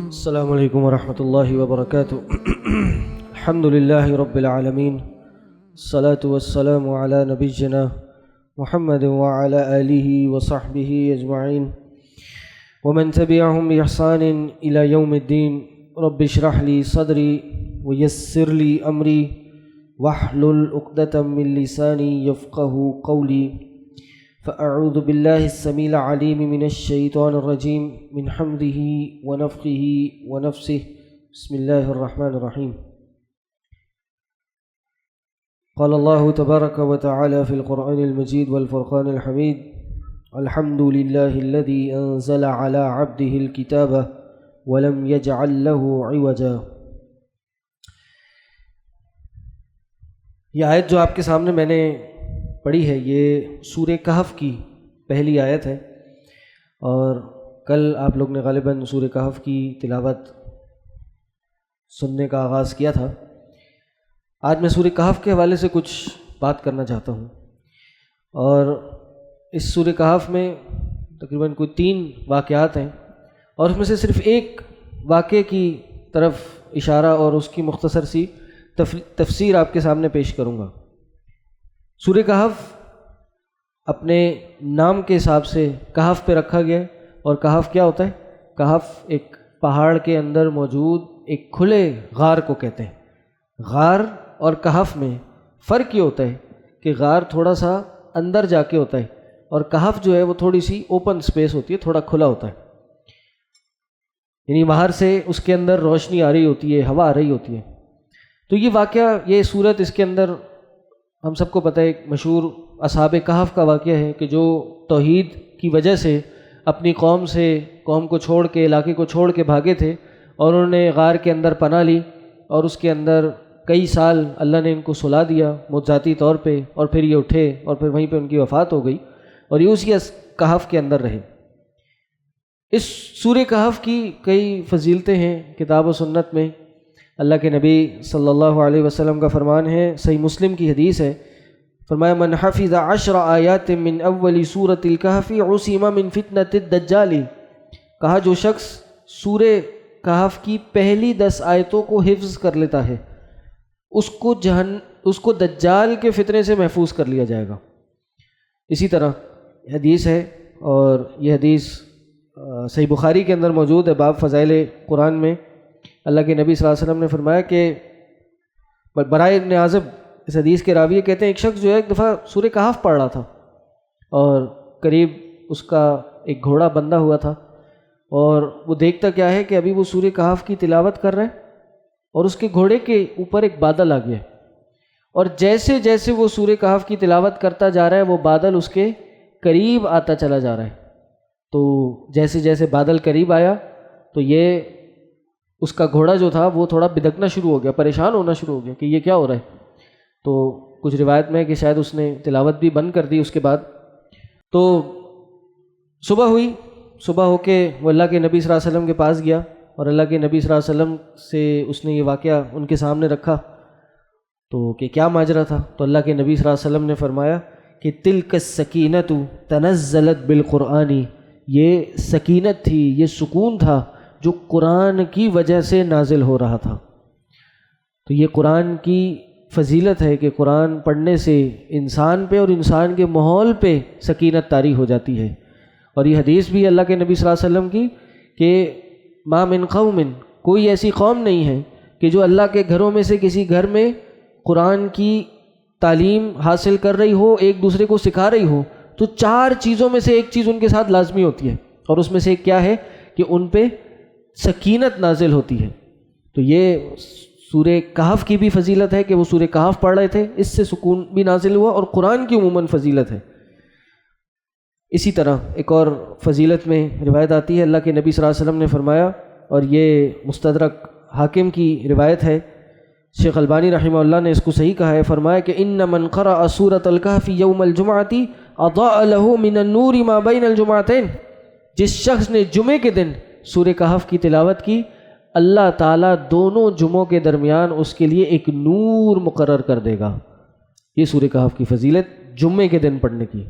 السلام علیکم ورحمۃ اللہ وبرکاتہ. الحمد للہ رب العالمین، الصلاة والسلام علی نبینا محمد وعلی آلہ وصحبہ اجمعین ومن تبعهم بإحسان إلى يوم الدین. رب اشرح لی صدری ویسر لی امری واحلل عقدۃ من لسانی یفقہوا قولی. فأعوذ باللہ السمیع العلیم من الشیطان الرجیم من حمدہ ونفخہ ونفسہ. بسم اللہ الرحمن الرحیم. قال اللہ تبارک وتعالی فی القرآن المجید والفرقان الحمید. الحمد للہ الذی انزل علی عبدہ الکتاب ولم یجعل له عوجا. یہ آیت جو آپ کے سامنے میں نے پڑھی ہے یہ سورہ کہف کی پہلی آیت ہے، اور کل آپ لوگ نے غالباً سورہ کہف کی تلاوت سننے کا آغاز کیا تھا. آج میں سورہ کہف کے حوالے سے کچھ بات کرنا چاہتا ہوں، اور اس سورہ کہف میں تقریباً کوئی 3 واقعات ہیں، اور اس میں سے صرف ایک واقعے کی طرف اشارہ اور اس کی مختصر سی تفسیر آپ کے سامنے پیش کروں گا. سورہ کہف اپنے نام کے حساب سے کہف پہ رکھا گیا ہے، اور کہف کیا ہوتا ہے؟ کہف ایک پہاڑ کے اندر موجود ایک کھلے غار کو کہتے ہیں. غار اور کہف میں فرق یہ ہوتا ہے کہ غار تھوڑا سا اندر جا کے ہوتا ہے، اور کہف جو ہے وہ تھوڑی سی اوپن سپیس ہوتی ہے، تھوڑا کھلا ہوتا ہے، یعنی باہر سے اس کے اندر روشنی آ رہی ہوتی ہے، ہوا آ رہی ہوتی ہے. تو یہ واقعہ، یہ صورت، اس کے اندر ہم سب کو پتہ ہے ایک مشہور اصحاب کہف کا واقعہ ہے کہ جو توحید کی وجہ سے اپنی قوم کو چھوڑ کے، علاقے کو چھوڑ کے بھاگے تھے، اور انہوں نے غار کے اندر پناہ لی، اور اس کے اندر کئی سال اللہ نے ان کو سلا دیا معجزاتی طور پہ، اور پھر یہ اٹھے اور پھر وہیں پہ ان کی وفات ہو گئی، اور یہ اسی کہف کے اندر رہے. اس سورہ کہف کی کئی فضیلتیں ہیں کتاب و سنت میں. اللہ کے نبی صلی اللہ علیہ وسلم کا فرمان ہے، صحیح مسلم کی حدیث ہے، فرمایا من حفظ 10 آیات من اول سورۃ الکہف عصم من فتنۃ الدجال. کہا جو شخص سورہ کہف کی پہلی 10 آیتوں کو حفظ کر لیتا ہے اس کو دجال کے فتنے سے محفوظ کر لیا جائے گا. اسی طرح حدیث ہے، اور یہ حدیث صحیح بخاری کے اندر موجود ہے، باب فضائل قرآن میں. اللہ کے نبی صلی اللہ علیہ وسلم نے فرمایا کہ برائے ابن عازب اس حدیث کے راوی کہتے ہیں ایک شخص جو ہے ایک دفعہ سورہ کہف پڑھ رہا تھا، اور قریب اس کا ایک گھوڑا بندھا ہوا تھا، اور وہ دیکھتا کیا ہے کہ ابھی وہ سورہ کہف کی تلاوت کر رہا ہے، اور اس کے گھوڑے کے اوپر ایک بادل آ گیا ہے، اور جیسے جیسے وہ سورہ کہف کی تلاوت کرتا جا رہا ہے وہ بادل اس کے قریب آتا چلا جا رہا ہے. تو جیسے جیسے بادل قریب آیا تو یہ اس کا گھوڑا جو تھا وہ تھوڑا بدکنا شروع ہو گیا، پریشان ہونا شروع ہو گیا کہ یہ کیا ہو رہا ہے. تو کچھ روایت میں ہے کہ شاید اس نے تلاوت بھی بند کر دی اس کے بعد. تو صبح ہوئی، صبح ہو کے وہ اللہ کے نبی صلی اللہ علیہ وسلم کے پاس گیا، اور اللہ کے نبی صلی اللہ علیہ وسلم سے اس نے یہ واقعہ ان کے سامنے رکھا، تو کہ کیا ماجرا تھا. تو اللہ کے نبی صلی اللہ علیہ وسلم نے فرمایا کہ تلک السکینۃ تنزلت بالقرآن. یہ سکینت تھی، یہ سکون تھا جو قرآن کی وجہ سے نازل ہو رہا تھا. تو یہ قرآن کی فضیلت ہے کہ قرآن پڑھنے سے انسان پہ اور انسان کے ماحول پہ سکینت طاری ہو جاتی ہے. اور یہ حدیث بھی اللہ کے نبی صلی اللہ علیہ وسلم کی کہ ما من قوم، کوئی ایسی قوم نہیں ہے کہ جو اللہ کے گھروں میں سے کسی گھر میں قرآن کی تعلیم حاصل کر رہی ہو، ایک دوسرے کو سکھا رہی ہو، تو 4 چیزوں میں سے ایک چیز ان کے ساتھ لازمی ہوتی ہے، اور اس میں سے ایک کیا ہے کہ ان پہ سکینت نازل ہوتی ہے. تو یہ سورہ کہف کی بھی فضیلت ہے کہ وہ سورہ کہف پڑھ رہے تھے، اس سے سکون بھی نازل ہوا، اور قرآن کی عموماً فضیلت ہے. اسی طرح ایک اور فضیلت میں روایت آتی ہے، اللہ کے نبی صلی اللہ علیہ وسلم نے فرمایا، اور یہ مستدرک حاکم کی روایت ہے، شیخ البانی رحمہ اللہ نے اس کو صحیح کہا ہے، فرمایا کہ ان من قرأ سورۃ الکہف یوم الجمعۃ اضاء له من النور ما بین الجمعتین. جس شخص نے جمعے کے دن سورہ کہف کی تلاوت کی، اللہ تعالیٰ دونوں جمعوں کے درمیان اس کے لیے ایک نور مقرر کر دے گا. یہ سورہ کہف کی فضیلت جمعے کے دن پڑھنے کی.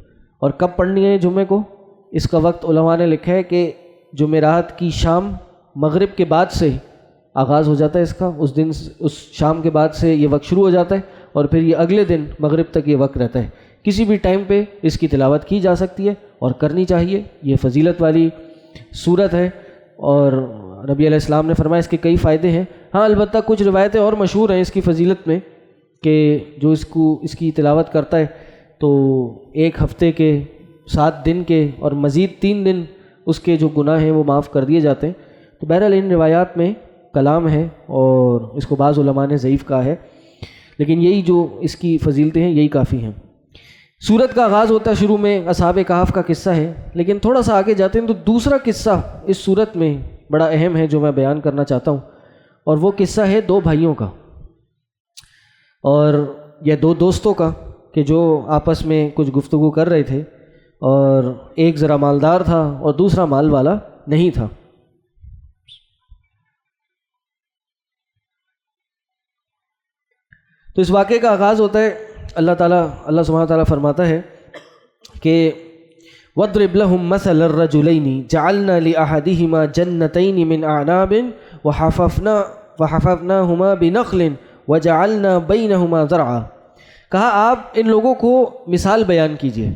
اور کب پڑھنی ہے جمعے کو؟ اس کا وقت علماء نے لکھا ہے کہ جمعرات کی شام مغرب کے بعد سے آغاز ہو جاتا ہے اس کا، اس دن اس شام کے بعد سے یہ وقت شروع ہو جاتا ہے اور پھر یہ اگلے دن مغرب تک یہ وقت رہتا ہے۔ کسی بھی ٹائم پہ اس کی تلاوت کی جا سکتی ہے اور کرنی چاہیے۔ یہ فضیلت والی صورت ہے اور نبی علیہ السلام نے فرمایا اس کے کئی فائدے ہیں۔ ہاں البتہ کچھ روایتیں اور مشہور ہیں اس کی فضیلت میں کہ جو اس کی تلاوت کرتا ہے تو ایک ہفتے کے 7 دن کے اور مزید 3 دن اس کے جو گناہ ہیں وہ معاف کر دیے جاتے ہیں۔ تو بہرحال ان روایات میں کلام ہے اور اس کو بعض علماء نے ضعیف کہا ہے، لیکن یہی جو اس کی فضیلتیں ہیں یہی کافی ہیں۔ سورت کا آغاز ہوتا ہے شروع میں اصحاب کہف کا قصہ ہے، لیکن تھوڑا سا آگے جاتے ہیں تو دوسرا قصہ اس سورت میں بڑا اہم ہے جو میں بیان کرنا چاہتا ہوں، اور وہ قصہ ہے 2 بھائیوں کا اور یہ 2 دوستوں کا کہ جو آپس میں کچھ گفتگو کر رہے تھے اور ایک ذرا مالدار تھا اور دوسرا مال والا نہیں تھا۔ تو اس واقعے کا آغاز ہوتا ہے اللہ سبحانہ وتعالیٰ فرماتا ہے کہ وَاضْرِبْ لَهُمْ مَثَلَ الرَّجُلَيْنِ جَعَلْنَا لِأَحَدِهِمَا جَنَّتَيْنِ مِنْ أَعْنَابٍ وَحَفَفْنَاهُمَا بِنَخْلٍ وَجَعَلْنَا بَيْنَهُمَا زَرْعًا۔ کہا آپ ان لوگوں کو مثال بیان کیجئے۔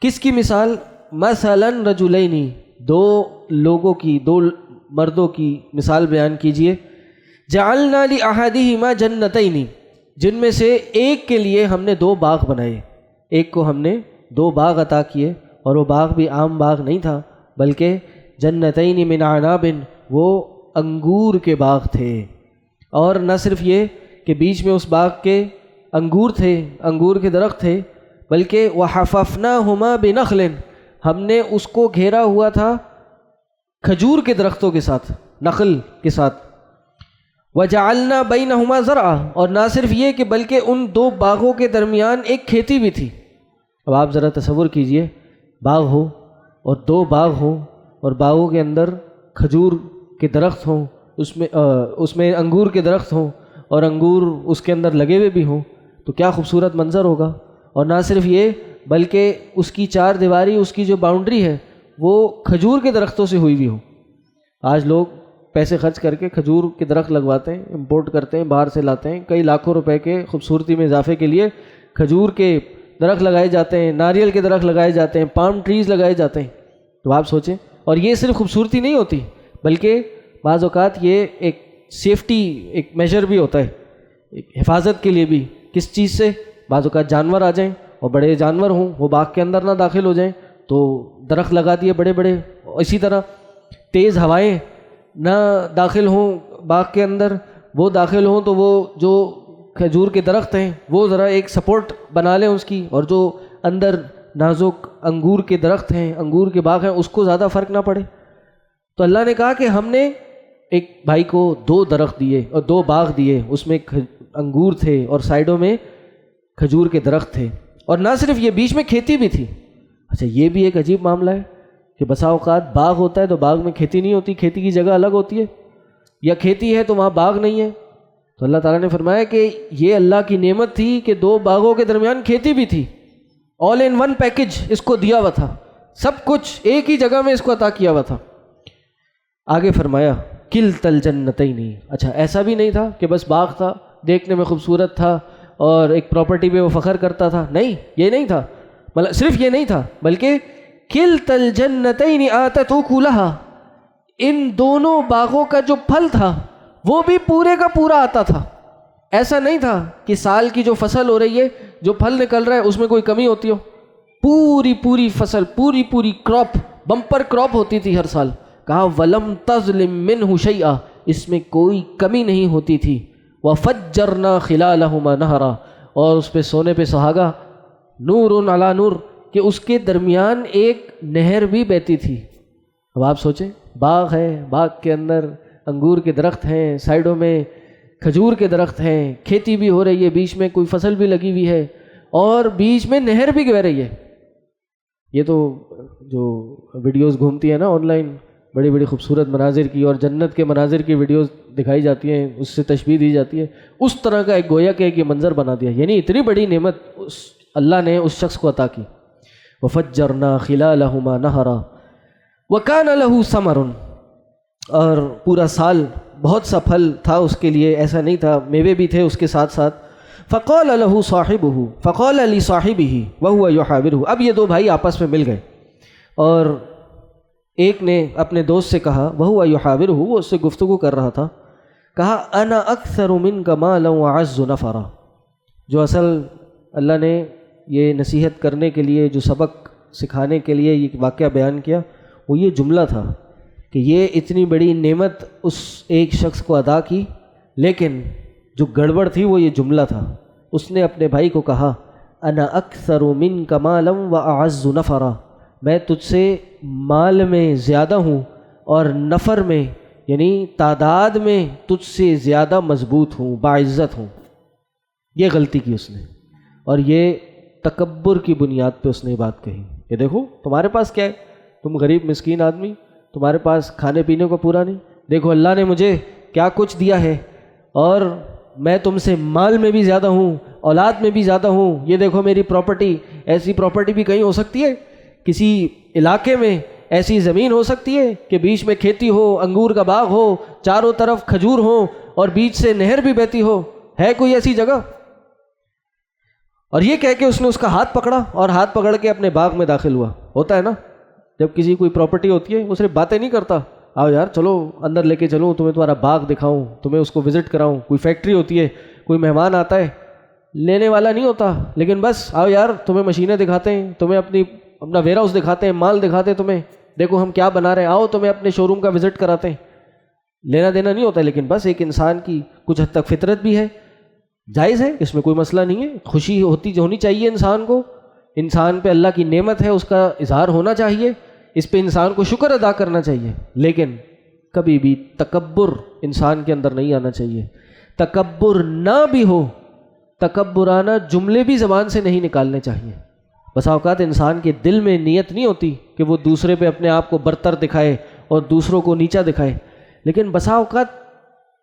کس کی مثال؟ مثلاً رجلین، 2 لوگوں کی، 2 مردوں کی مثال بیان کیجئے۔ جعلنا لأحدہما جنتین، جن میں سے ایک کے لیے ہم نے 2 باغ بنائے، ایک کو ہم نے 2 باغ عطا کیے، اور وہ باغ بھی عام باغ نہیں تھا بلکہ جنتین من اعناب، وہ انگور کے باغ تھے۔ اور نہ صرف یہ کہ بیچ میں اس باغ کے انگور تھے، انگور کے درخت تھے، بلکہ وحففناہما بنخل، ہم نے اس کو گھیرا ہوا تھا کھجور کے درختوں کے ساتھ، نخل کے ساتھ۔ وجعلنا بینہما زرعا، اور نہ صرف یہ کہ بلکہ ان 2 باغوں کے درمیان ایک کھیتی بھی تھی۔ اب آپ ذرا تصور کیجئے، باغ ہو اور 2 باغ ہوں اور باغوں کے اندر کھجور کے درخت ہوں، اس میں انگور کے درخت ہوں اور انگور اس کے اندر لگے ہوئے بھی ہوں، تو کیا خوبصورت منظر ہوگا۔ اور نہ صرف یہ بلکہ اس کی 4 دیواری، اس کی جو باؤنڈری ہے وہ کھجور کے درختوں سے ہوئی بھی ہو۔ آج لوگ پیسے خرچ کر کے کھجور کے درخت لگواتے ہیں، امپورٹ کرتے ہیں، باہر سے لاتے ہیں، کئی لاکھوں روپے کے خوبصورتی میں اضافے کے لیے کھجور کے درخت لگائے جاتے ہیں، ناریل کے درخت لگائے جاتے ہیں، پام ٹریز لگائے جاتے ہیں۔ تو آپ سوچیں، اور یہ صرف خوبصورتی نہیں ہوتی بلکہ بعض اوقات یہ ایک سیفٹی ایک میجر بھی ہوتا ہے، ایک حفاظت کے لیے بھی۔ کس چیز سے؟ بعض اوقات جانور آ جائیں اور بڑے جانور ہوں، وہ باغ کے اندر نہ داخل ہو جائیں، تو درخت لگا دیے بڑے بڑے۔ اسی طرح تیز ہوائیں نہ داخل ہوں باغ کے اندر، وہ داخل ہوں تو وہ جو کھجور کے درخت ہیں وہ ذرا ایک سپورٹ بنا لیں اس کی، اور جو اندر نازک انگور کے درخت ہیں، انگور کے باغ ہیں، اس کو زیادہ فرق نہ پڑے۔ تو اللہ نے کہا کہ ہم نے ایک بھائی کو 2 درخت دیے اور 2 باغ دیے، اس میں انگور تھے اور سائڈوں میں کھجور کے درخت تھے، اور نہ صرف یہ بیچ میں کھیتی بھی تھی۔ اچھا، یہ بھی ایک عجیب معاملہ ہے کہ بسا اوقات باغ ہوتا ہے تو باغ میں کھیتی نہیں ہوتی، کھیتی کی جگہ الگ ہوتی ہے، یا کھیتی ہے تو وہاں باغ نہیں ہے۔ تو اللہ تعالیٰ نے فرمایا کہ یہ اللہ کی نعمت تھی کہ 2 باغوں کے درمیان کھیتی بھی تھی، آل ان ون پیکج اس کو دیا ہوا تھا، سب کچھ ایک ہی جگہ میں اس کو عطا کیا ہوا تھا۔ آگے فرمایا کلتا الجنتین، اچھا ایسا بھی نہیں تھا کہ بس باغ تھا، دیکھنے میں خوبصورت تھا اور ایک پراپرٹی پہ وہ فخر کرتا تھا، نہیں، یہ نہیں تھا، مطلب صرف یہ نہیں تھا، بلکہ کلتا الجنتین آتت اکلہا، ان دونوں باغوں کا جو پھل تھا وہ بھی پورے کا پورا آتا تھا۔ ایسا نہیں تھا کہ سال کی جو فصل ہو رہی ہے، جو پھل نکل رہا ہے، اس میں کوئی کمی ہوتی ہو، پوری فصل، پوری کراپ، بمپر کراپ ہوتی تھی ہر سال۔ کہا وَلَمْ تَظْلِم مِّنْهُ شَيْئًا، اس میں کوئی کمی نہیں ہوتی تھی۔ وَفَجَّرْنَا خِلَالَهُمَا نَهْرًا، اور اس پہ سونے پہ سہاگا، نور علی نور، کہ اس کے درمیان ایک نہر بھی بہتی تھی۔ اب آپ سوچیں، باغ ہے، باغ کے اندر انگور کے درخت ہیں، سائڈوں میں کھجور کے درخت ہیں، کھیتی بھی ہو رہی ہے، بیچ میں کوئی فصل بھی لگی ہوئی ہے، اور بیچ میں نہر بھی بہہ رہی ہے۔ یہ تو جو ویڈیوز گھومتی ہیں نا آن لائن، بڑی بڑی خوبصورت مناظر کی اور جنت کے مناظر کی ویڈیوز دکھائی جاتی ہیں، اس سے تشبیہ دی جاتی ہے، اس طرح کا ایک گویا کہ ایک یہ منظر بنا دیا، یعنی اتنی بڑی نعمت اللہ نے اس شخص کو عطا کی۔ وفجرنا خلالہما نہرا وکان لہ ثمر، اور پورا سال بہت سا پھل تھا اس کے لیے، ایسا نہیں تھا، میوے بھی تھے اس کے ساتھ ساتھ۔ فقال له صاحبہ، فقال لصاحبہ وہو یحاورہ، اب یہ دو بھائی آپس میں مل گئے اور ایک نے اپنے دوست سے کہا، وہو یحاورہ، وہ اس سے گفتگو کر رہا تھا، کہا انا اکثر منک مالا واعز نفرا۔ جو اصل اللہ نے یہ نصیحت کرنے کے لیے، جو سبق سکھانے کے لیے یہ واقعہ بیان کیا، وہ یہ جملہ تھا کہ یہ اتنی بڑی نعمت اس ایک شخص کو ادا کی، لیکن جو گڑبڑ تھی وہ یہ جملہ تھا۔ اس نے اپنے بھائی کو کہا انا اکثر منک مالا واعز نفرا، میں تجھ سے مال میں زیادہ ہوں اور نفر میں یعنی تعداد میں تجھ سے زیادہ مضبوط ہوں، باعزت ہوں۔ یہ غلطی کی اس نے، اور یہ تکبر کی بنیاد پہ اس نے بات کہی کہ دیکھو تمہارے پاس کیا ہے، تم غریب مسکین آدمی، تمہارے پاس کھانے پینے کو پورا نہیں، دیکھو اللہ نے مجھے کیا کچھ دیا ہے، اور میں تم سے مال میں بھی زیادہ ہوں، اولاد میں بھی زیادہ ہوں، یہ دیکھو میری پراپرٹی، ایسی پراپرٹی بھی کہیں ہو سکتی ہے، کسی علاقے میں ایسی زمین ہو سکتی ہے کہ بیچ میں کھیتی ہو، انگور کا باغ ہو، چاروں طرف کھجور ہو اور بیچ سے نہر بھی بہتی ہو، ہے کوئی ایسی جگہ؟ اور یہ کہہ کے اس نے اس کا ہاتھ پکڑا اور ہاتھ پکڑ کے اپنے باغ میں داخل ہوا۔ ہوتا ہے نا جب کسی کوئی پراپرٹی ہوتی ہے وہ صرف باتیں نہیں کرتا، آؤ یار چلو اندر لے کے چلوں، تمہیں تمہارا باغ دکھاؤں، تمہیں اس کو وزٹ کراؤں۔ کوئی فیکٹری ہوتی ہے، کوئی مہمان آتا ہے، لینے والا نہیں ہوتا، لیکن بس آؤ یار تمہیں مشینیں دکھاتے ہیں، تمہیں اپنا ویئر ہاؤس دکھاتے ہیں، مال دکھاتے ہیں تمہیں، دیکھو ہم کیا بنا رہے ہیں، آؤ تمہیں اپنے شو روم کا وزٹ کراتے ہیں۔ لینا دینا نہیں ہوتا، لیکن بس ایک انسان کی کچھ حد تک فطرت بھی ہے، جائز ہے، اس میں کوئی مسئلہ نہیں ہے، خوشی ہونی چاہیے انسان کو، انسان پہ اللہ کی نعمت ہے اس کا اظہار ہونا چاہیے، اس پہ انسان کو شکر ادا کرنا چاہیے، لیکن کبھی بھی تکبر انسان کے اندر نہیں آنا چاہیے۔ تکبر نہ بھی ہو، تکبرانہ جملے بھی زبان سے نہیں نکالنے چاہیے۔ بسا اوقات انسان کے دل میں نیت نہیں ہوتی کہ وہ دوسرے پہ اپنے آپ کو برتر دکھائے اور دوسروں کو نیچا دکھائے، لیکن بسا اوقات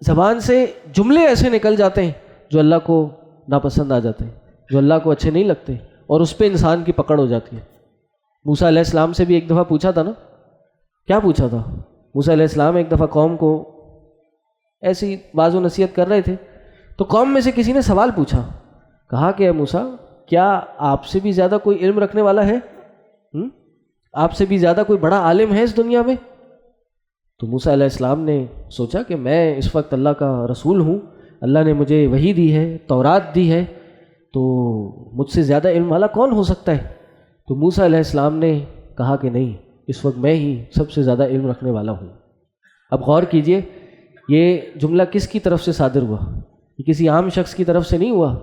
زبان سے جملے ایسے نکل جاتے ہیں جو اللہ کو ناپسند آ جاتے ہیں، جو اللہ کو اچھے نہیں لگتے، اور اس پہ انسان کی پکڑ ہو جاتی ہے۔ موسیٰ علیہ السلام سے بھی ایک دفعہ پوچھا تھا نا، کیا پوچھا تھا؟ موسیٰ علیہ السلام ایک دفعہ قوم کو ایسی واعظ و نصیحت کر رہے تھے، تو قوم میں سے کسی نے سوال پوچھا، کہا کہ اے موسیٰ کیا آپ سے بھی زیادہ کوئی علم رکھنے والا ہے؟ آپ سے بھی زیادہ کوئی بڑا عالم ہے اس دنیا میں؟ تو موسیٰ علیہ السلام نے سوچا کہ میں اس وقت اللہ کا رسول ہوں، اللہ نے مجھے وحی دی ہے، تورات دی ہے، تو مجھ سے زیادہ علم والا کون ہو سکتا ہے؟ تو موسیٰ علیہ السلام نے کہا کہ نہیں، اس وقت میں ہی سب سے زیادہ علم رکھنے والا ہوں۔ اب غور کیجئے، یہ جملہ کس کی طرف سے صادر ہوا؟ یہ کسی عام شخص کی طرف سے نہیں ہوا،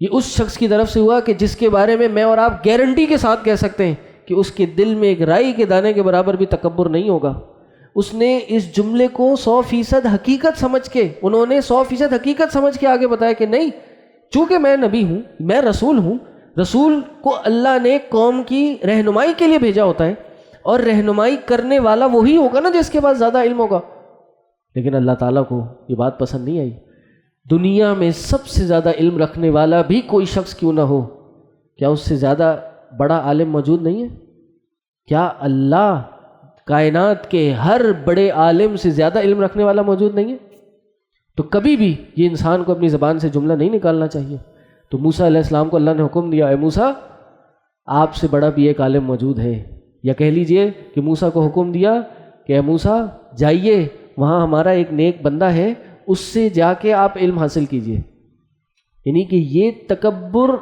یہ اس شخص کی طرف سے ہوا کہ جس کے بارے میں اور آپ گارنٹی کے ساتھ کہہ سکتے ہیں کہ اس کے دل میں ایک رائی کے دانے کے برابر بھی تکبر نہیں ہوگا۔ اس نے اس جملے کو 100% حقیقت سمجھ کے، انہوں نے 100% حقیقت سمجھ کے آگے بتایا کہ نہیں، چونکہ میں نبی ہوں، میں رسول ہوں، رسول کو اللہ نے قوم کی رہنمائی کے لیے بھیجا ہوتا ہے، اور رہنمائی کرنے والا وہی ہوگا نا جس کے پاس زیادہ علم ہوگا۔ لیکن اللہ تعالیٰ کو یہ بات پسند نہیں آئی۔ دنیا میں سب سے زیادہ علم رکھنے والا بھی کوئی شخص کیوں نہ ہو، کیا اس سے زیادہ بڑا عالم موجود نہیں ہے؟ کیا اللہ کائنات کے ہر بڑے عالم سے زیادہ علم رکھنے والا موجود نہیں ہے؟ تو کبھی بھی یہ انسان کو اپنی زبان سے جملہ نہیں نکالنا چاہیے۔ تو موسیٰ علیہ السلام کو اللہ نے حکم دیا، اے موسیٰ آپ سے بڑا بھی ایک عالم موجود ہے، یا کہہ لیجئے کہ موسیٰ کو حکم دیا کہ اے موسیٰ جائیے، وہاں ہمارا ایک نیک بندہ ہے، اس سے جا کے آپ علم حاصل کیجئے۔ یعنی کہ یہ تکبر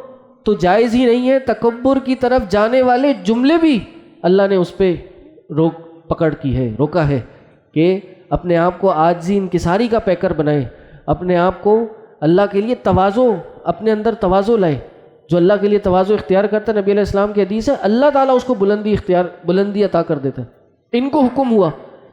تو جائز ہی نہیں ہے، تکبر کی طرف جانے والے جملے بھی اللہ نے اس پہ روکا ہے کہ اپنے آپ کو عاجزی انکساری کا پیکر بنائے، اپنے آپ کو اللہ کے لیے تواضع، اپنے اندر تواضع لائے۔ جو اللہ کے لیے تواضع اختیار کرتا ہے، نبی علیہ السلام کی حدیث ہے، اللہ تعالیٰ اس کو بلندی عطا کر دیتا ہے۔ ان کو حکم ہوا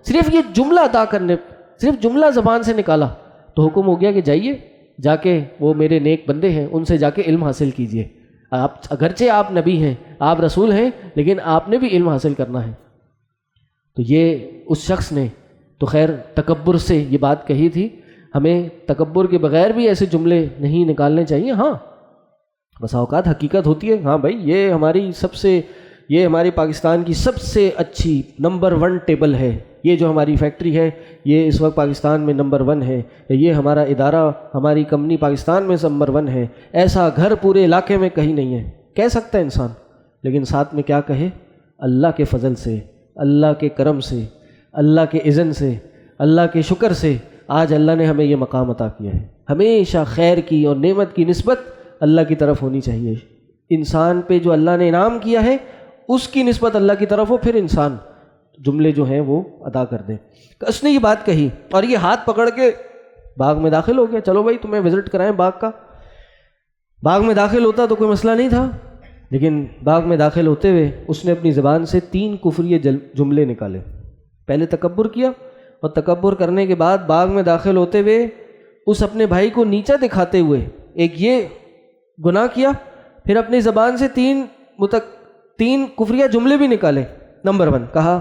صرف یہ جملہ عطا کرنے، صرف جملہ زبان سے نکالا تو حکم ہو گیا کہ جائیے، جا کے وہ میرے نیک بندے ہیں ان سے جا کے علم حاصل کیجئے۔ آپ اگرچہ آپ نبی ہیں، آپ رسول ہیں، لیکن آپ نے بھی علم حاصل کرنا ہے۔ تو یہ اس شخص نے تو خیر تکبر سے یہ بات کہی تھی، ہمیں تکبر کے بغیر بھی ایسے جملے نہیں نکالنے چاہیے۔ ہاں بسا اوقات حقیقت ہوتی ہے، ہاں بھائی یہ ہماری سب سے یہ ہماری پاکستان کی سب سے اچھی نمبر 1 ٹیبل ہے، یہ جو ہماری فیکٹری ہے یہ اس وقت پاکستان میں نمبر 1 ہے، یہ ہمارا ادارہ، ہماری کمپنی پاکستان میں نمبر 1 ہے، ایسا گھر پورے علاقے میں کہیں نہیں ہے، کہہ سکتا ہے انسان، لیکن ساتھ میں کیا کہے؟ اللہ کے فضل سے، اللہ کے کرم سے، اللہ کے اذن سے، اللہ کے شکر سے آج اللہ نے ہمیں یہ مقام عطا کیا ہے۔ ہمیشہ خیر کی اور نعمت کی نسبت اللہ کی طرف ہونی چاہیے۔ انسان پہ جو اللہ نے انعام کیا ہے اس کی نسبت اللہ کی طرف ہو، پھر انسان جملے جو ہیں وہ ادا کر دے۔ اس نے یہ بات کہی اور یہ ہاتھ پکڑ کے باغ میں داخل ہو گیا، چلو بھائی تمہیں وزٹ کرائیں باغ کا۔ باغ میں داخل ہوتا تو کوئی مسئلہ نہیں تھا، لیکن باغ میں داخل ہوتے ہوئے اس نے اپنی زبان سے 3 کفری جملے نکالے۔ پہلے تکبر کیا، اور تکبر کرنے کے بعد باغ میں داخل ہوتے ہوئے اس اپنے بھائی کو نیچا دکھاتے ہوئے ایک یہ گناہ کیا، پھر اپنی زبان سے 3 کفریہ جملے بھی نکالے۔ نمبر 1 کہا،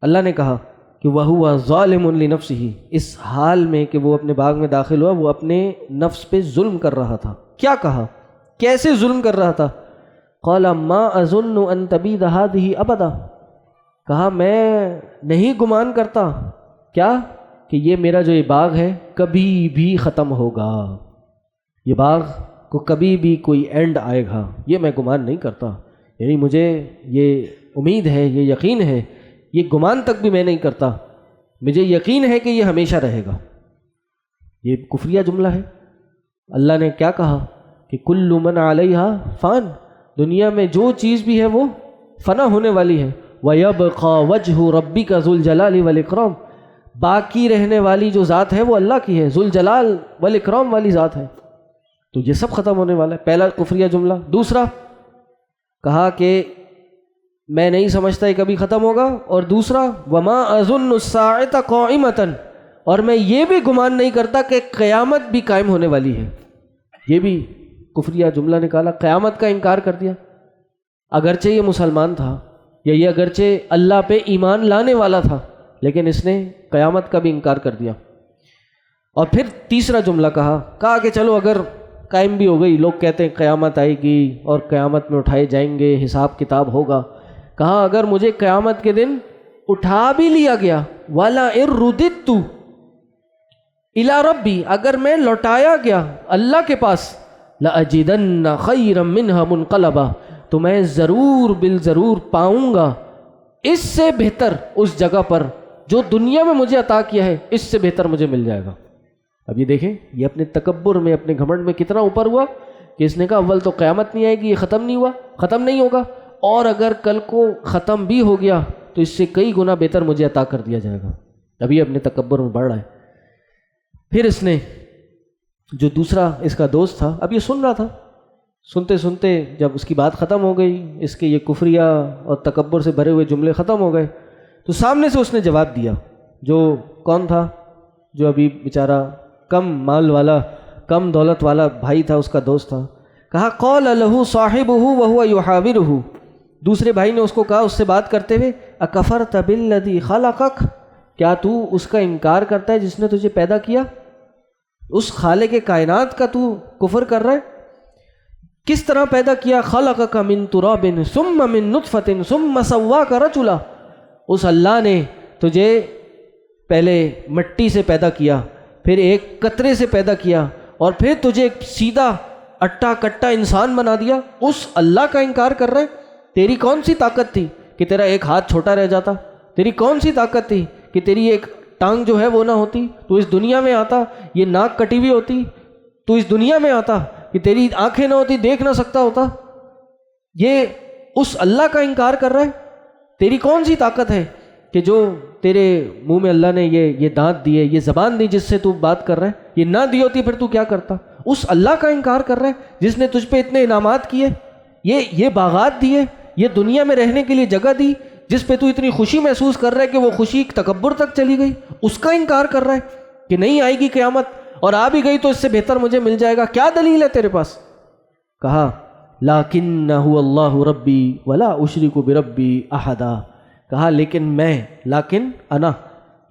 اللہ نے کہا کہ وَهُوَ ظَالِمٌ لِنَفْسِهِ، اس حال میں کہ وہ اپنے باغ میں داخل ہوا وہ اپنے نفس پہ ظلم کر رہا تھا۔ کیا کہا؟ کیسے ظلم کر رہا تھا؟ قَالَ مَا أَظُنُّ أَن تَبِيدَ هَٰذِهِ أَبَدًا، کہا میں نہیں گمان کرتا کیا کہ یہ میرا جو یہ باغ ہے کبھی بھی ختم ہوگا، یہ باغ کو کبھی بھی کوئی اینڈ آئے گا، یہ میں گمان نہیں کرتا، یعنی مجھے یہ امید ہے، یہ یقین ہے، یہ گمان تک بھی میں نہیں کرتا، مجھے یقین ہے کہ یہ ہمیشہ رہے گا۔ یہ کفریہ جملہ ہے۔ اللہ نے کیا کہا کہ کل من علیہا فان، دنیا میں جو چیز بھی ہے وہ فنا ہونے والی ہے، وَيَبْقَى وَجْهُ رَبِّكَ ذُو الْجَلَالِ وَالْإِكْرَامِ، باقی رہنے والی جو ذات ہے وہ اللہ کی ہے، ذو الجلال والاکرام والی ذات ہے، تو یہ سب ختم ہونے والا ہے۔ پہلا کفریہ جملہ۔ دوسرا کہا کہ میں نہیں سمجھتا یہ کبھی ختم ہوگا، اور دوسرا وَمَا أَظُنُّ السَّاعَةَ قَائِمَةً، اور میں یہ بھی گمان نہیں کرتا کہ قیامت بھی قائم ہونے والی ہے، یہ بھی کفریہ جملہ نکالا، قیامت کا انکار کر دیا۔ اگرچہ یہ مسلمان تھا یا یہ اگرچہ اللہ پہ ایمان لانے والا تھا، لیکن اس نے قیامت کا بھی انکار کر دیا۔ اور پھر تیسرا جملہ کہا کہ چلو اگر قائم بھی ہو گئی، لوگ کہتے ہیں قیامت آئے گی اور قیامت میں اٹھائے جائیں گے، حساب کتاب ہوگا، کہا اگر مجھے قیامت کے دن اٹھا بھی لیا گیا وَلَا إِن رُدِدتُّ إِلَىٰ رَبِّي، اگر میں لوٹایا گیا اللہ کے پاس، لَأَجِدَنَّ خَيْرًا مِّنْهَا مُنْقَلَبًا، تو میں ضرور بالضرور پاؤں گا اس سے بہتر، اس جگہ پر جو دنیا میں مجھے عطا کیا ہے اس سے بہتر مجھے مل جائے گا۔ اب یہ دیکھیں، یہ اپنے تکبر میں، اپنے گھمنڈ میں کتنا اوپر ہوا کہ اس نے کہا اول تو قیامت نہیں آئے گی، یہ ختم نہیں ہوا، ختم نہیں ہوگا، اور اگر کل کو ختم بھی ہو گیا تو اس سے کئی گنا بہتر مجھے عطا کر دیا جائے گا۔ ابھی اپنے تکبر میں بڑھ رہا ہے۔ پھر اس نے جو دوسرا اس کا دوست تھا، اب یہ سن رہا تھا، سنتے سنتے جب اس کی بات ختم ہو گئی، اس کے یہ کفریہ اور تکبر سے بھرے ہوئے جملے ختم ہو گئے، تو سامنے سے اس نے جواب دیا۔ جو کون تھا؟ جو ابھی بیچارہ کم مال والا، کم دولت والا بھائی تھا، اس کا دوست تھا۔ کہا قال له صاحبه وهو يحاوره، دوسرے بھائی نے اس کو کہا، اس سے بات کرتے ہوئے، اکفرت بالذی خلقک، کیا تو اس کا انکار کرتا ہے جس نے تجھے پیدا کیا؟ اس خالق کائنات کا تو کفر کر رہا ہے؟ کس طرح پیدا کیا؟ خلقک من تراب ثم من نطفۃ ثم سواک رجلا، اس اللہ نے تجھے پہلے مٹی سے پیدا کیا، پھر ایک قطرے سے پیدا کیا، اور پھر تجھے ایک سیدھا اٹا کٹا انسان بنا دیا۔ اس اللہ کا انکار کر رہا ہے؟ تیری کون سی طاقت تھی کہ تیرا ایک ہاتھ چھوٹا رہ جاتا؟ تیری کون سی طاقت تھی کہ تیری ایک ٹانگ جو ہے وہ نہ ہوتی، تو اس دنیا میں آتا؟ یہ ناک کٹی ہوئی ہوتی تو اس دنیا میں آتا؟ کہ تیری آنکھیں نہ ہوتی، دیکھ نہ سکتا ہوتا؟ یہ اس اللہ کا انکار کر رہا ہے؟ تیری کون سی طاقت ہے کہ جو تیرے منہ میں اللہ نے یہ دانت دیے، یہ زبان دی جس سے تو بات کر رہا ہے، یہ نہ دی ہوتی پھر تو کیا کرتا؟ اس اللہ کا انکار کر رہا ہے جس نے تجھ پہ اتنے انعامات کیے، یہ باغات دیے، یہ دنیا میں رہنے کے لیے جگہ دی، جس پہ تو اتنی خوشی محسوس کر رہا ہے کہ وہ خوشی تکبر تک چلی گئی، اس کا انکار کر رہا ہے کہ نہیں آئے گی قیامت، اور آ بھی گئی تو اس سے بہتر مجھے مل جائے گا، کیا دلیل ہے تیرے پاس؟ کہا لَكِنَّ هُوَ اللَّهُ رَبِّي وَلَا أُشْرِكُ بِرَبِّي أَحَدًا، کہا لیکن میں، لیکن انا،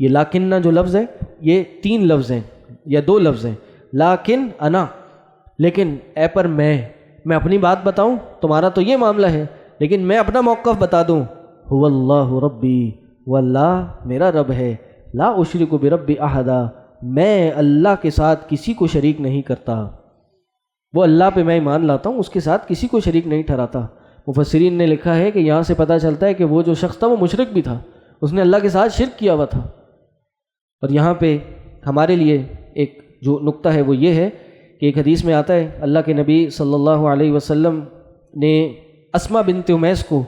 یہ لیکن جو لفظ ہے یہ 3 لفظ ہیں یا 2 لفظ ہیں، لیکن انا، لیکن اے پر میں اپنی بات بتاؤں، تمہارا تو یہ معاملہ ہے لیکن میں اپنا موقف بتا دوں، هو اللہ ربی، وہ اللہ میرا رب ہے، لا اشرک بربی احدا، میں اللہ کے ساتھ کسی کو شریک نہیں کرتا، وہ اللہ پہ میں ایمان لاتا ہوں، اس کے ساتھ کسی کو شریک نہیں ٹھہراتا۔ مفسرین نے لکھا ہے کہ یہاں سے پتہ چلتا ہے کہ وہ جو شخص تھا وہ مشرک بھی تھا، اس نے اللہ کے ساتھ شرک کیا ہوا تھا۔ اور یہاں پہ ہمارے لیے ایک جو نقطہ ہے وہ یہ ہے کہ ایک حدیث میں آتا ہے اللہ کے نبی صلی اللہ علیہ وسلم نے اسما بنت امیس کو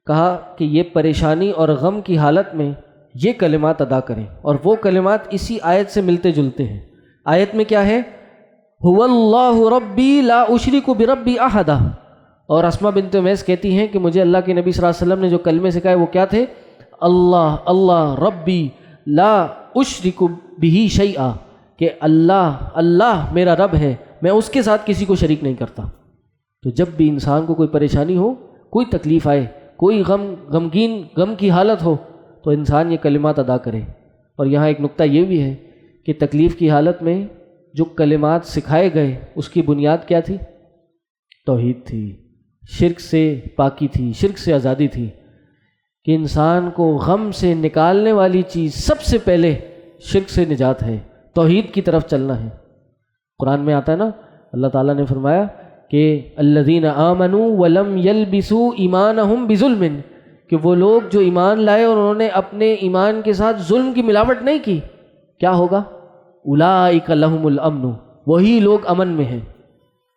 کہا کہ یہ پریشانی اور غم کی حالت میں یہ کلمات ادا کریں، اور وہ کلمات اسی آیت سے ملتے جلتے ہیں۔ آیت میں کیا ہے؟ هو اللہ ربی لا اشرک بربی احدا، اور اسما بنت امیس کہتی ہیں کہ مجھے اللہ کے نبی صلی اللہ علیہ وسلم نے جو کلمے سکھائے وہ کیا تھے؟ اللہ اللہ ربی لا اشرک بہ شیئا، کہ اللہ میرا رب ہے، میں اس کے ساتھ کسی کو شریک نہیں کرتا۔ تو جب بھی انسان کو کوئی پریشانی ہو، کوئی تکلیف آئے، کوئی غم کی حالت ہو، تو انسان یہ کلمات ادا کرے۔ اور یہاں ایک نقطہ یہ بھی ہے کہ تکلیف کی حالت میں جو کلمات سکھائے گئے اس کی بنیاد کیا تھی؟ توحید تھی، شرک سے پاکی تھی، شرک سے آزادی تھی، کہ انسان کو غم سے نکالنے والی چیز سب سے پہلے شرک سے نجات ہے، توحید کی طرف چلنا ہے۔ قرآن میں آتا ہے نا، اللہ تعالیٰ نے فرمایا کہ الذین آمنوا ولم یلبسوا ایمانہم بظلم، کہ وہ لوگ جو ایمان لائے اور انہوں نے اپنے ایمان کے ساتھ ظلم کی ملاوٹ نہیں کی، کیا ہوگا؟ اولئک لہم الامن، وہی لوگ امن میں ہیں۔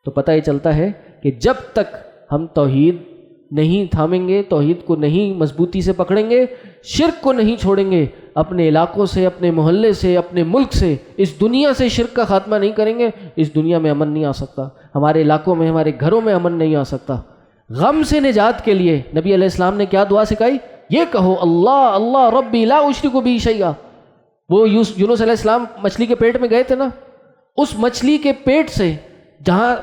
تو پتہ یہ چلتا ہے کہ جب تک ہم توحید نہیں تھامیں گے، توحید کو نہیں مضبوطی سے پکڑیں گے، شرک کو نہیں چھوڑیں گے، اپنے علاقوں سے، اپنے محلے سے، اپنے ملک سے، اس دنیا سے شرک کا خاتمہ نہیں کریں گے، اس دنیا میں امن نہیں آ سکتا، ہمارے علاقوں میں، ہمارے گھروں میں امن نہیں آ سکتا۔ غم سے نجات کے لیے نبی علیہ السلام نے کیا دعا سکھائی؟ یہ کہو اللہ اللہ ربی لا اشرک بہ شیئا۔ وہ یونس علیہ السلام مچھلی کے پیٹ میں گئے تھے نا، اس مچھلی کے پیٹ سے جہاں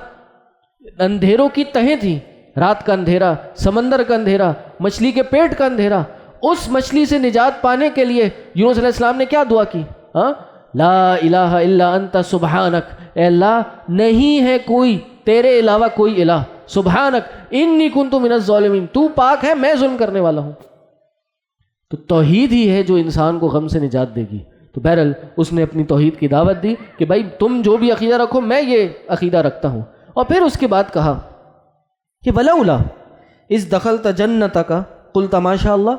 اندھیروں کی تہیں تھیں، رات کا اندھیرا، سمندر کا اندھیرا، مچھلی کے پیٹ کا اندھیرا، اس مچھلی سے نجات پانے کے لیے یونس علیہ السلام نے کیا دعا کی؟ لا الہ الا انت سبحانک، اے اللہ نہیں ہے کوئی تیرے علاوہ کوئی الہ، سبحانک انی کنت من الظالمین، تو پاک ہے میں ظلم کرنے والا ہوں۔ تو توحید ہی ہے جو انسان کو غم سے نجات دے گی۔ تو بہرحال اس نے اپنی توحید کی دعوت دی کہ بھائی تم جو بھی عقیدہ رکھو میں یہ عقیدہ رکھتا ہوں، اور پھر اس کے بعد کہا کہ ولولا اذ دخلت جنتک قلت ما شاء اللہ،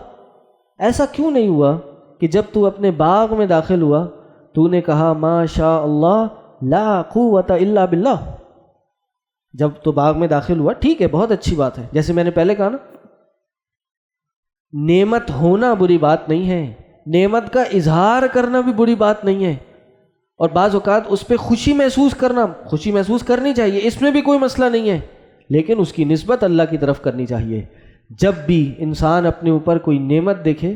ایسا کیوں نہیں ہوا کہ جب تو اپنے باغ میں داخل ہوا تو نے کہا ما شاء اللہ لا قوت الا باللہ۔ جب تو باغ میں داخل ہوا، ٹھیک ہے، بہت اچھی بات ہے، جیسے میں نے پہلے کہا نا، نعمت ہونا بری بات نہیں ہے، نعمت کا اظہار کرنا بھی بری بات نہیں ہے، اور بعض اوقات اس پہ خوشی محسوس کرنی چاہیے، اس میں بھی کوئی مسئلہ نہیں ہے، لیکن اس کی نسبت اللہ کی طرف کرنی چاہیے۔ جب بھی انسان اپنے اوپر کوئی نعمت دیکھے،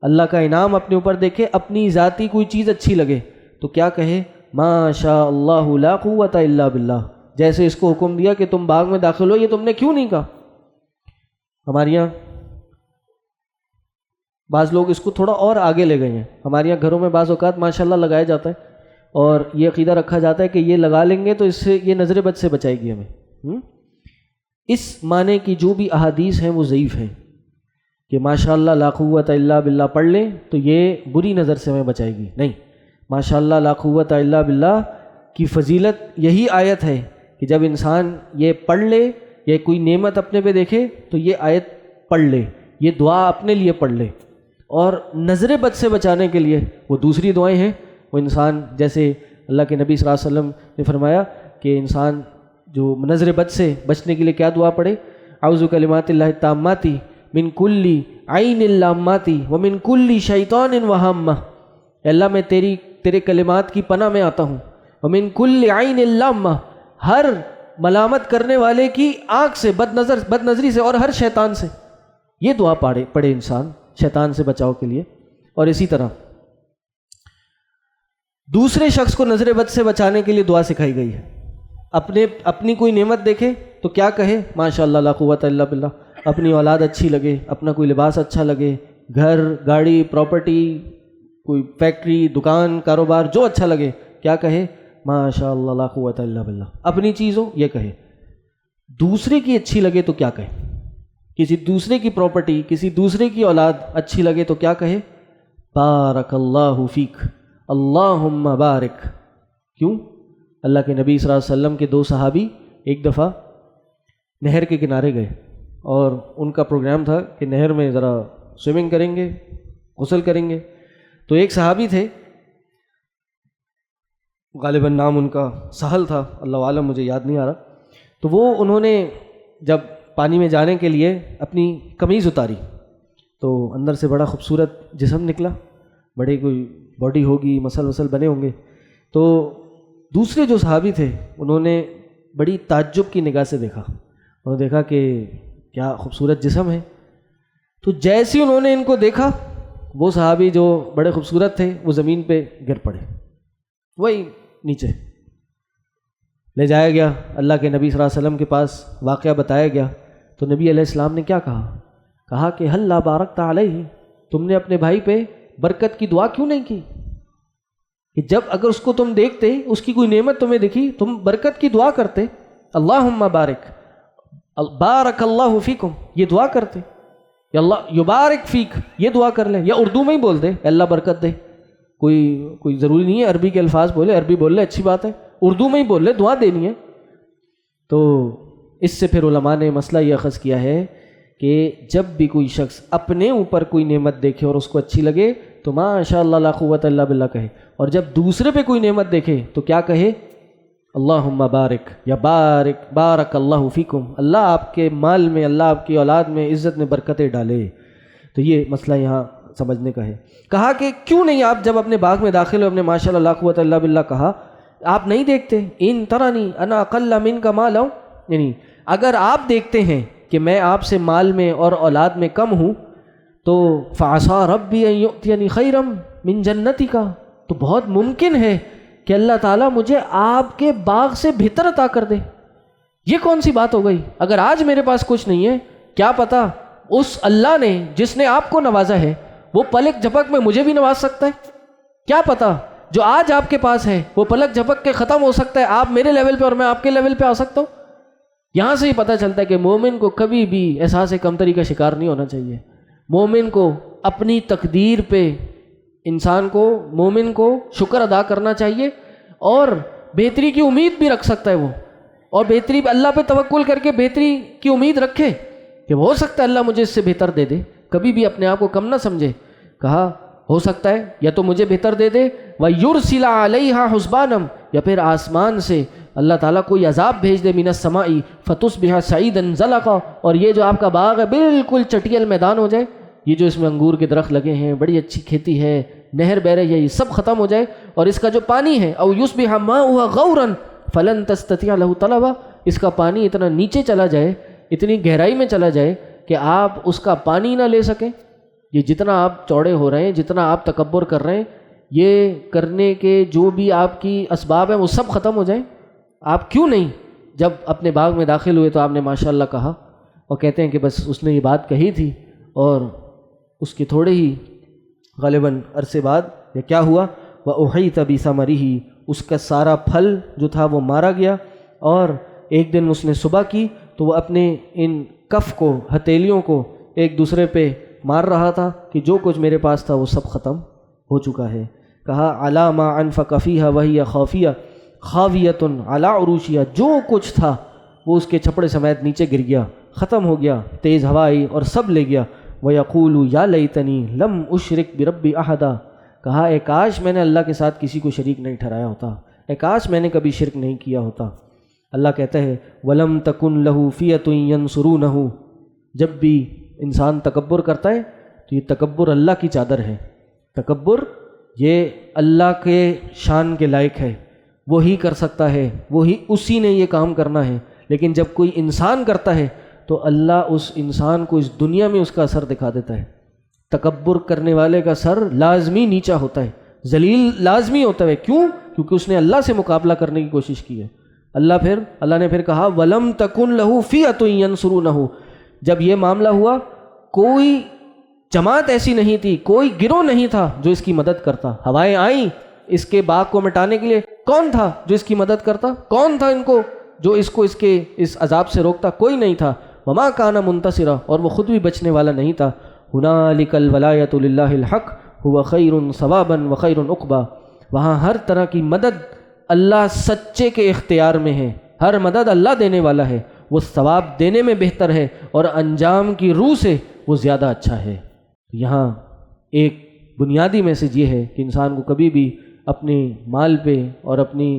اللہ کا انعام اپنے اوپر دیکھے، اپنی ذاتی کوئی چیز اچھی لگے تو کیا کہے؟ ما شاء اللہ لا قوت الا باللہ۔ جیسے اس کو حکم دیا کہ تم باغ میں داخل ہو، یہ تم نے کیوں نہیں کہا؟ ہمارے یہاں بعض لوگ اس کو تھوڑا اور آگے لے گئے ہیں۔ ہمارے یہاں گھروں میں بعض اوقات ماشاءاللہ لگایا جاتا ہے، اور یہ عقیدہ رکھا جاتا ہے کہ یہ لگا لیں گے تو اس سے یہ نظر بد سے بچائے گی ہمیں۔ اس معنی کی جو بھی احادیث ہیں وہ ضعیف ہیں کہ ماشاءاللہ لا قوت الا باللہ پڑھ لیں تو یہ بری نظر سے ہمیں بچائے گی، نہیں۔ ماشاءاللہ لا قوت الا باللہ کی فضیلت یہی آیت ہے کہ جب انسان یہ پڑھ لے یا کوئی نعمت اپنے پہ دیکھے تو یہ آیت پڑھ لے، یہ دعا اپنے لیے پڑھ لے، اور نظر بد سے بچانے کے لیے وہ دوسری دعائیں ہیں۔ وہ انسان جیسے اللہ کے نبی صلی اللہ علیہ وسلم نے فرمایا کہ انسان جو نظر بد سے بچنے کے لیے کیا دعا پڑھے؟ اعوذ کلمات اللہ التامات من کل عین اللامات ومن کل شیطان وہامہ، اللہ میں تیرے کلمات کی پناہ میں آتا ہوں، ومن کل عین اللامہ، ہر ملامت کرنے والے کی آنکھ سے، بد نظری سے، اور ہر شیطان سے۔ یہ دعا پڑھے انسان شیطان سے بچاؤ کے لیے۔ اور اسی طرح دوسرے شخص کو نظر بد سے بچانے کے لیے دعا سکھائی گئی ہے۔ اپنی کوئی نعمت دیکھے تو کیا کہے؟ ماشاءاللہ لا قوت الا باللہ۔ اپنی اولاد اچھی لگے، اپنا کوئی لباس اچھا لگے، گھر، گاڑی، پراپرٹی، کوئی فیکٹری، دکان، کاروبار، جو اچھا لگے، کیا کہے؟ ماشاءاللہ لا قوت الا باللہ۔ اپنی چیز ہو یہ کہے، دوسرے کی اچھی لگے تو کیا کہے؟ کسی دوسرے کی پراپرٹی، کسی دوسرے کی اولاد اچھی لگے تو کیا کہے؟ بارک اللہ فیک، اللہم بارک۔ کیوں؟ اللہ کے نبی صلی اللہ علیہ وسلم کے 2 صحابی ایک دفعہ نہر کے کنارے گئے اور ان کا پروگرام تھا کہ نہر میں ذرا سوئمنگ کریں گے، غسل کریں گے۔ تو ایک صحابی تھے، غالباً نام ان کا سہل تھا، اللہ عالم مجھے یاد نہیں آ رہا، تو وہ انہوں نے جب پانی میں جانے کے لیے اپنی قمیض اتاری تو اندر سے بڑا خوبصورت جسم نکلا، بڑی کوئی باڈی ہوگی، مسل وسل بنے ہوں گے۔ تو دوسرے جو صحابی تھے انہوں نے بڑی تعجب کی نگاہ سے دیکھا، انہوں نے دیکھا کہ کیا خوبصورت جسم ہے۔ تو جیسے انہوں نے ان کو دیکھا، وہ صحابی جو بڑے خوبصورت تھے وہ زمین پہ گر پڑے، وہی نیچے لے جایا گیا، اللہ کے نبی صلی اللہ علیہ وسلم کے پاس واقعہ بتایا گیا۔ تو نبی علیہ السلام نے کیا کہا کہ ہل لا بارکت علیہ، تم نے اپنے بھائی پہ برکت کی دعا کیوں نہیں کی؟ کہ جب اگر اس کو تم دیکھتے، اس کی کوئی نعمت تمہیں دکھی، تم برکت کی دعا کرتے، اللہم بارک، بارک اللہ فیکم، یہ دعا کرتے، یا اللہ یبارک فیک، یہ دعا کر لیں، یا اردو میں ہی بول دے اللہ برکت دے۔ کوئی ضروری نہیں ہے عربی کے الفاظ بولے، عربی بول لے اچھی بات ہے، اردو میں ہی بول لے، دعا دینی ہے۔ تو اس سے پھر علماء نے مسئلہ یہ اخذ کیا ہے کہ جب بھی کوئی شخص اپنے اوپر کوئی نعمت دیکھے اور اس کو اچھی لگے تو ماشاء اللہ لا قوت الا باللہ کہے، اور جب دوسرے پہ کوئی نعمت دیکھے تو کیا کہے؟ اللہم بارک، یا بارک اللہ فیکم، اللہ آپ کے مال میں، اللہ آپ کی اولاد میں، عزت میں برکتیں ڈالے۔ تو یہ مسئلہ یہاں سمجھنے کا ہے۔ کہا کہ کیوں نہیں آپ جب اپنے باغ میں داخل ہو، اپنے ماشاء اللہ لا قوت الا باللہ کہا، آپ نہیں دیکھتے ان ترانی انا اقل منک مالا، یعنی اگر آپ دیکھتے ہیں کہ میں آپ سے مال میں اور اولاد میں کم ہوں تو فعسى ربی ان یؤتینی خیرا من جنتک، تو بہت ممکن ہے کہ اللہ تعالیٰ مجھے آپ کے باغ سے بہتر عطا کر دے۔ یہ کون سی بات ہو گئی؟ اگر آج میرے پاس کچھ نہیں ہے، کیا پتا اس اللہ نے جس نے آپ کو نوازا ہے وہ پلک جھپک میں مجھے بھی نواز سکتا ہے۔ کیا پتا جو آج آپ کے پاس ہے وہ پلک جھپک کے ختم ہو سکتا ہے، آپ میرے لیول پہ اور میں آپ کے لیول پہ آ سکتا ہوں۔ یہاں سے ہی پتہ چلتا ہے کہ مومن کو کبھی بھی احساس کمتری کا شکار نہیں ہونا چاہیے۔ مومن کو اپنی تقدیر پہ، مومن کو شکر ادا کرنا چاہیے، اور بہتری کی امید بھی رکھ سکتا ہے وہ، اور بہتری اللہ پہ توکل کر کے بہتری کی امید رکھے کہ ہو سکتا ہے اللہ مجھے اس سے بہتر دے دے۔ کبھی بھی اپنے آپ کو کم نہ سمجھے، کہا ہو سکتا ہے یا تو مجھے بہتر دے دے، وَيُرْسِلَ عَلَيْهَا حُسْبَانًا، یا پھر آسمان سے اللہ تعالیٰ کوئی عذاب بھیج دے، مِنَ السَّمَاءِ فَتُصْبِحَ صَعِيدًا زَلَقًا، اور یہ جو آپ کا باغ ہے بالکل چٹیل میدان ہو جائے، یہ جو اس میں انگور کے درخت لگے ہیں، بڑی اچھی کھیتی ہے، نہر بہ رہی ہے، یہ سب ختم ہو جائے، اور اس کا جو پانی ہے او یصبح ماؤها غورا فلن تستطيع له طلبا، اس کا پانی اتنا نیچے چلا جائے، اتنی گہرائی میں چلا جائے کہ آپ اس کا پانی نہ لے سکیں۔ یہ جتنا آپ چوڑے ہو رہے ہیں، جتنا آپ تکبر کر رہے ہیں، یہ کرنے کے جو بھی آپ کی اسباب ہیں وہ سب ختم ہو جائیں، آپ کیوں نہیں جب اپنے باغ میں داخل ہوئے تو آپ نے ماشاءاللہ کہا؟ اور کہتے ہیں کہ بس اس نے یہ بات کہی تھی اور اس کے تھوڑے ہی غالباً عرصے بعد یہ کیا ہوا، وَأُحِيطَ بِثَمَرِهِ، اس کا سارا پھل جو تھا وہ مارا گیا۔ اور ایک دن اس نے صبح کی تو وہ اپنے ان کف کو، ہتھیلیوں کو ایک دوسرے پہ مار رہا تھا کہ جو کچھ میرے پاس تھا وہ سب ختم ہو چکا ہے۔ کہا عَلَى مَا أَنفَقَ فِيهَا وَهِيَ خَافِيَةٌ خَاوِيَةٌ عَلَى عُرُوشِهَا، جو کچھ تھا وہ اس کے چھپڑے سمیت نیچے گر گیا، ختم ہو گیا، تیز ہوا آئی اور سب لے گیا۔ وَيَقُولُ يَا لَيْتَنِي لَمْ أُشْرِكْ بِرَبِّي أَحَدًا، کہا اے کاش میں نے اللہ کے ساتھ کسی کو شریک نہیں ٹھہرایا ہوتا، اے کاش میں نے کبھی شرک نہیں کیا ہوتا۔ اللہ کہتا ہے وَلَمْ تَكُنْ لَهُ فِيَةٌ يَنْصُرُونَهُ، جب بھی انسان تکبر کرتا ہے تو یہ تکبر اللہ کی چادر ہے، تکبر یہ اللہ کے شان کے لائق ہے، وہی کر سکتا ہے، وہی اسی نے یہ کام کرنا ہے۔ لیکن جب کوئی انسان کرتا ہے تو اللہ اس انسان کو اس دنیا میں اس کا سر دکھا دیتا ہے۔ تکبر کرنے والے کا سر لازمی نیچا ہوتا ہے، ذلیل لازمی ہوتا ہے۔ کیوں؟ کیونکہ اس نے اللہ سے مقابلہ کرنے کی کوشش کی ہے۔ اللہ نے پھر کہا وَلَمْ تَكُنْ لَهُ فِيَةٌ يَنْصُرُونَهُ، جب یہ معاملہ ہوا کوئی جماعت ایسی نہیں تھی، کوئی گروہ نہیں تھا جو اس کی مدد کرتا۔ ہوائیں آئیں اس کے باغ کو مٹانے کے لیے، کون تھا جو اس کی مدد کرتا؟ کون تھا ان کو جو اس کے اس عذاب سے روکتا؟ کوئی نہیں تھا۔ وما کان منتصرا، اور وہ خود بھی بچنے والا نہیں تھا۔ ہنالک الولایۃ للہ الحق هو خیر ثوابا وخیر عقبا، وہاں ہر طرح کی مدد اللہ سچے کے اختیار میں ہے، ہر مدد اللہ دینے والا ہے، وہ ثواب دینے میں بہتر ہے اور انجام کی روح سے وہ زیادہ اچھا ہے۔ یہاں ایک بنیادی میسج یہ ہے کہ انسان کو کبھی بھی اپنے مال پہ اور اپنی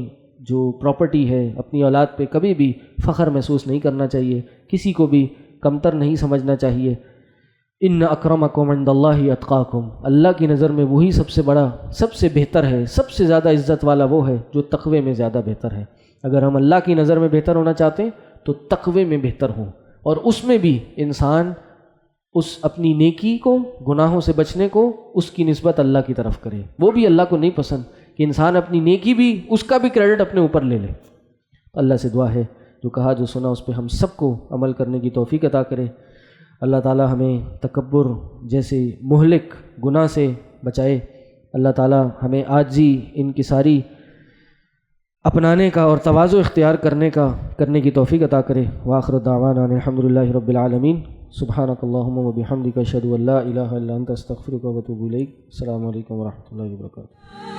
جو پراپرٹی ہے، اپنی اولاد پہ کبھی بھی فخر محسوس نہیں کرنا چاہیے، کسی کو بھی کمتر نہیں سمجھنا چاہیے۔ ان اکرمکم عند اللہ اتقاکم، اللہ کی نظر میں وہی سب سے بڑا، سب سے بہتر ہے، سب سے زیادہ عزت والا وہ ہے جو تقوی میں زیادہ بہتر ہے۔ اگر ہم اللہ کی نظر میں بہتر ہونا چاہتے ہیں تو تقوی میں بہتر ہوں، اور اس میں بھی انسان اس اپنی نیکی کو، گناہوں سے بچنے کو، اس کی نسبت اللہ کی طرف کرے۔ وہ بھی اللہ کو نہیں پسند کہ انسان اپنی نیکی بھی، اس کا بھی کریڈٹ اپنے اوپر لے لے۔ اللہ سے دعا ہے جو کہا جو سنا اس پہ ہم سب کو عمل کرنے کی توفیق عطا کرے۔ اللہ تعالی ہمیں تکبر جیسے مہلک گناہ سے بچائے۔ اللہ تعالی ہمیں عاجزی، انکساری اپنانے کا اور تواضع اختیار کرنے کی توفیق عطا کرے۔ وآخر دعوانا ان الحمدللہ رب العالمین۔ سبحانک اللہم وبحمدک اشہد ان لا الہ الا انت استغفرک واتوب الیک۔ السلام علیکم ورحمۃ اللہ وبرکاتہ۔